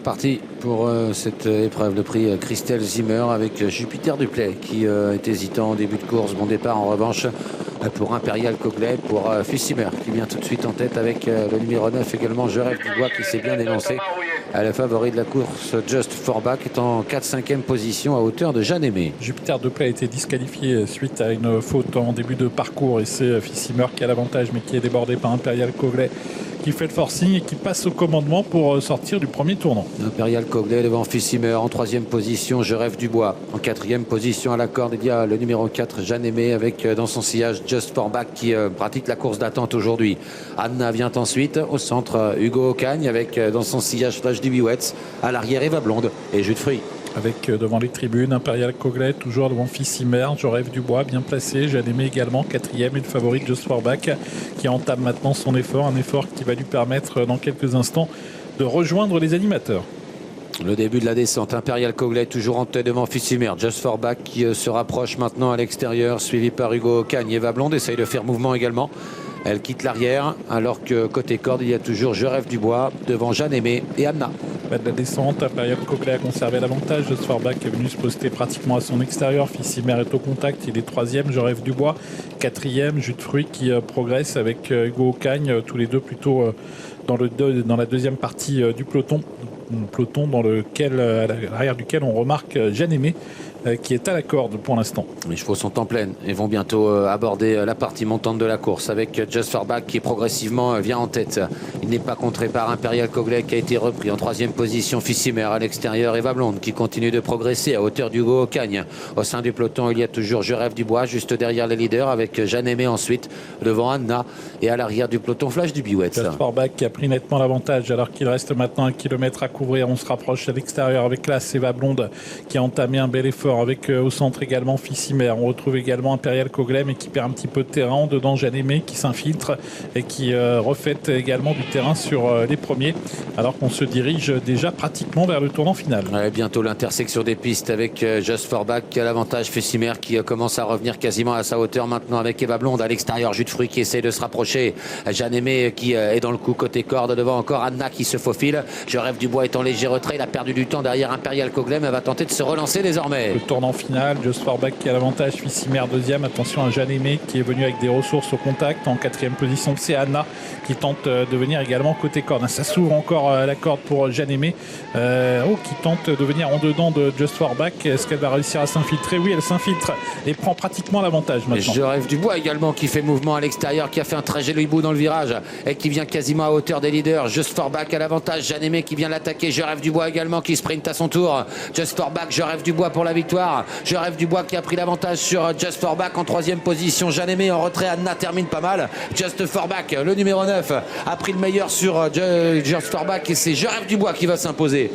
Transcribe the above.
Parti pour cette épreuve, le prix Christelle Zimmer avec Jupiter Duplay qui est hésitant au début de course. Bon départ en revanche pour Imperial Coglet, pour Fussimer qui vient tout de suite en tête avec le numéro 9 également, Je rêve du bois qui s'est bien élancé. Le favori de la course, Just for Back, est en 4-5e position à hauteur de Jeanne Aimé. Jupiter Duplay a été disqualifié suite à une faute en début de parcours et c'est Fussimer qui a l'avantage mais qui est débordé par Imperial Coglet qui fait le forcing et qui passe au commandement pour sortir du premier tournant. Imperial Coglet devant Fussimer en 3e position, Je rêve du bois. En 4e position à la corde, il y a le numéro 4, Jeanne Aimé, avec dans son sillage Just for Back qui pratique la course d'attente aujourd'hui. Anna vient ensuite au centre, Hugo Ocagne avec dans son sillage Flash du Biouetz. À l'arrière, Eva Blonde et Jus de fruits. Avec devant les tribunes, Imperial Coglet, toujours devant Fussimer, Je rêve du bois, bien placé. Jeanne Aimé également, 4e, et le favori Just for Back qui entame maintenant son effort. Un effort qui va lui permettre dans quelques instants de rejoindre les animateurs. Le début de la descente, Imperial Coglet toujours en tête devant Fussimer. Just for Back qui se rapproche maintenant à l'extérieur, suivi par Hugo Ocagne. Eva Blonde essaye de faire mouvement également. Elle quitte l'arrière, alors que côté corde, il y a toujours Je rêve du bois devant Jeanne Aimé et Anna. De la descente, Imperial Coglet a conservé l'avantage. Just for Back est venu se poster pratiquement à son extérieur. Fussimer est au contact, il est 3e. Je rêve du bois, 4e. Jus de fruits qui progresse avec Hugo Ocagne, tous les deux plutôt dans la deuxième partie du peloton. Un peloton dans lequel, à l'arrière duquel on remarque Jeanne Aimé qui est à la corde pour l'instant. Les chevaux sont en pleine et vont bientôt aborder la partie montante de la course avec Just for Back qui progressivement vient en tête. Il n'est pas contré par Imperial Coglet qui a été repris en 3e position. Fussimer à l'extérieur, Eva Blonde qui continue de progresser à hauteur d'Hugo Ocagne. Au sein du peloton, il y a toujours Je rêve du bois juste derrière les leaders avec Jeanne Aimé ensuite devant Anna et à l'arrière du peloton Flash du Biouetz. Just for Back qui a pris nettement l'avantage alors qu'il reste maintenant 1 kilomètre à couvrir. On se rapproche à l'extérieur avec classe. Eva Blonde qui a entamé un bel effort avec au centre également Fussimer. On retrouve également Imperial Coglet mais qui perd un petit peu de terrain. Dedans Jeanne Aimé qui s'infiltre et qui refait également du terrain sur les premiers alors qu'on se dirige déjà pratiquement vers le tournant final. Ouais, bientôt l'intersection des pistes avec Just for Back qui a l'avantage. Fussimer qui commence à revenir quasiment à sa hauteur maintenant avec Eva Blonde à l'extérieur. Jus de fruits qui essaie de se rapprocher. Jeanne Aimé qui est dans le coup côté corde devant encore Anna qui se faufile. Je rêve du bois est en léger retrait. Il a perdu du temps derrière Imperial Coglet mais va tenter de se relancer désormais. Le tournant final, Just for Back qui a l'avantage, Fussimer 2e. Attention à Jeanne Aimé qui est venu avec des ressources au contact. En 4e position, c'est Anna qui tente de venir également côté corde. Ça s'ouvre encore la corde pour Jeanne Aimé qui tente de venir en dedans de Just for Back. Est-ce qu'elle va réussir à s'infiltrer? Oui, elle s'infiltre et prend pratiquement l'avantage maintenant. Je rêve du bois également qui fait mouvement à l'extérieur, qui a fait un très joli bout dans le virage et qui vient quasiment à hauteur des leaders. Just for Back à l'avantage, Jeanne Aimé qui vient l'attaquer. Je rêve du bois également qui sprint à son tour. Just for Back, Je rêve du bois pour la victoire. Je rêve du bois qui a pris l'avantage sur Just for Back en 3e position. Jeanne Aimé en retrait, Anna termine pas mal. Just for Back, le numéro 9, a pris le meilleur sur Just for Back et c'est Je rêve du bois qui va s'imposer.